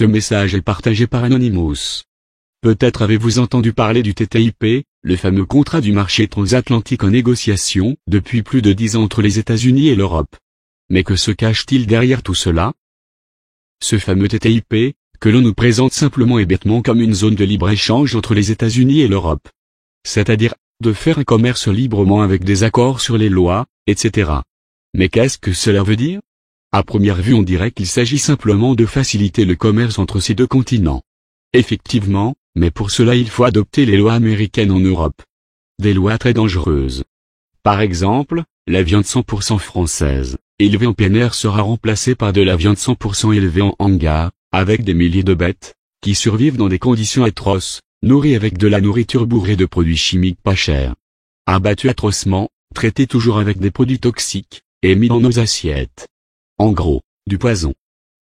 Ce message est partagé par Anonymous. Peut-être avez-vous entendu parler du TTIP, le fameux contrat du marché transatlantique en négociation depuis plus de 10 ans entre les États-Unis et l'Europe. Mais que se cache-t-il derrière tout cela? Ce fameux TTIP, que l'on nous présente simplement et bêtement comme une zone de libre-échange entre les États-Unis et l'Europe. C'est-à-dire, de faire un commerce librement avec des accords sur les lois, etc. Mais qu'est-ce que cela veut dire? À première vue on dirait qu'il s'agit simplement de faciliter le commerce entre ces deux continents. Effectivement, mais pour cela il faut adopter les lois américaines en Europe. Des lois très dangereuses. Par exemple, la viande 100% française, élevée en plein air sera remplacée par de la viande 100% élevée en hangar, avec des milliers de bêtes, qui survivent dans des conditions atroces, nourries avec de la nourriture bourrée de produits chimiques pas chers. Abattues atrocement, traitées toujours avec des produits toxiques, et mis dans nos assiettes. En gros, du poison.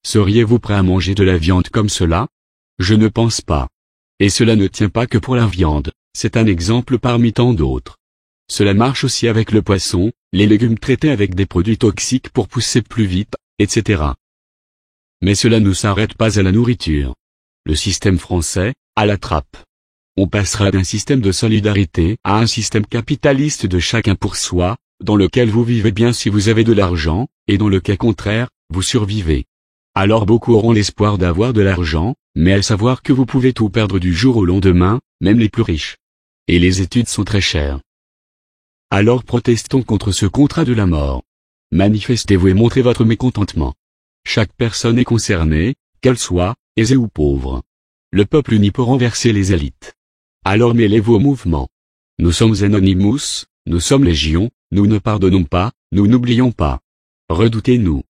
Seriez-vous prêt à manger de la viande comme cela? Je ne pense pas. Et cela ne tient pas que pour la viande, c'est un exemple parmi tant d'autres. Cela marche aussi avec le poisson, les légumes traités avec des produits toxiques pour pousser plus vite, etc. Mais cela ne s'arrête pas à la nourriture. Le système français, à la trappe. On passera d'un système de solidarité à un système capitaliste de chacun pour soi, dans lequel vous vivez bien si vous avez de l'argent, et dans le cas contraire, vous survivez. Alors beaucoup auront l'espoir d'avoir de l'argent, mais à savoir que vous pouvez tout perdre du jour au lendemain, même les plus riches. Et les études sont très chères. Alors protestons contre ce contrat de la mort. Manifestez-vous et montrez votre mécontentement. Chaque personne est concernée, qu'elle soit, aisée ou pauvre. Le peuple uni peut renverser les élites. Alors mêlez-vous au mouvement. Nous sommes Anonymous, nous sommes Légion, nous ne pardonnons pas, nous n'oublions pas. Redoutez-nous.